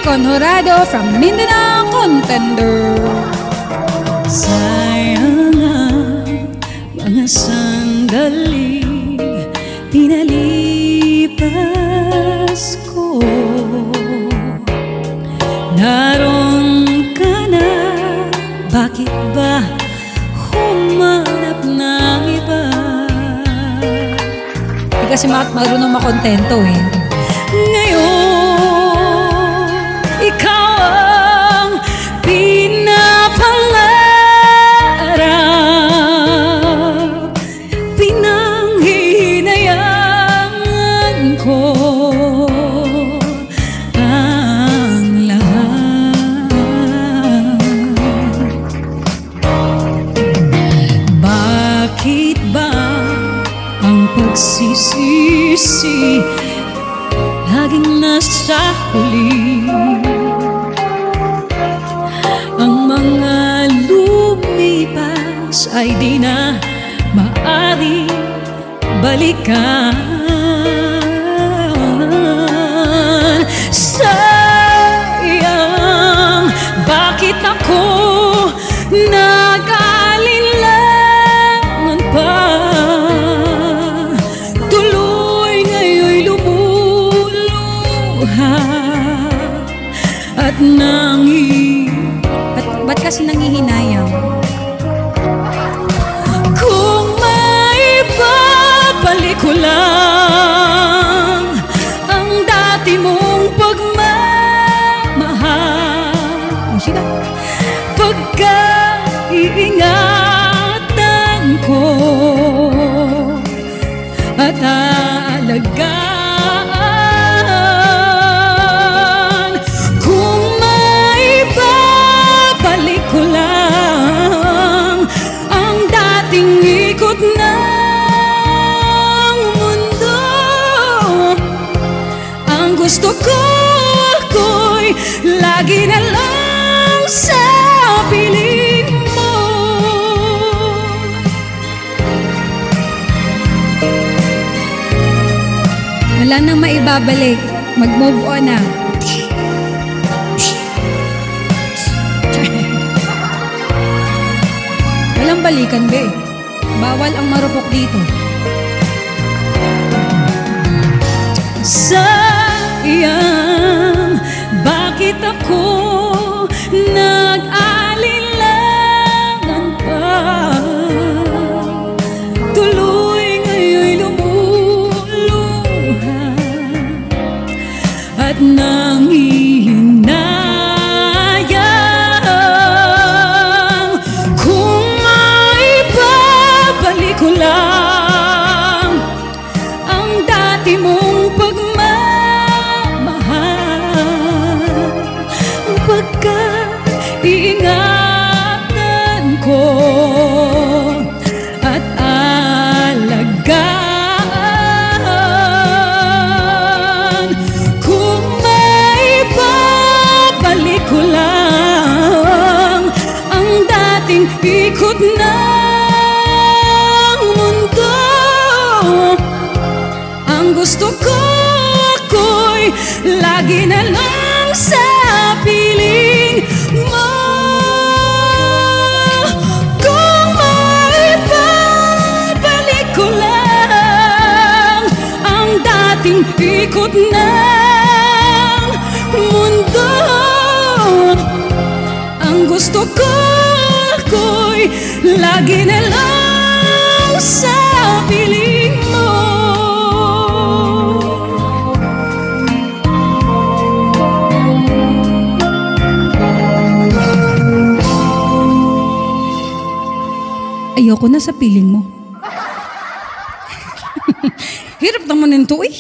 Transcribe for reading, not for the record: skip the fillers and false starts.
Conjurado from Mindanao Contender. Sayang ang mga sandaling pinalipas ko. Naroon ka na, bakit ba humanap ng iba? Hindi kasi marunong makontento eh. Ngayon, ikaw ang pinapangarap, pinanghihinayangan ko ang lahat. Bakit ba ang pagsisisi laging nasa huli? Ang mga lumipas ay di na maaari balikan. Sayang, bakit ako nag-alinlangan pa? Tuloy ngayon'y lumuluha at Ba't kasi nangihinayang? kung maibabalik ko lang ang dati mong pagmamahal, pagkaiingatan ko at aalagaan. Ko lang ang dating ikot ng mundo. Ang gusto ko ako'y lagi na lang sa piling mo. Wala nang maibabalik. Mag-move on na. Walang balikan, be. Bawal ang marupok dito. Sayang, bakit ako nag-alinlangan pa? Tuloy ngayon'y lumuluha at nangihinayang. Ko lang ang dati mong pagmamahal, pagkaiingatan ko at alagaan. Kung maibabalik ko lang ang dating ikot na gusto ko ako'y lagi na lang sa piling mo. Kung maibabalik ko lang ang dating ikot ng mundo, ang gusto ko ako'y lagi na lang sa piling mo. Ayoko na sa piling mo. Hirap naman nito eh.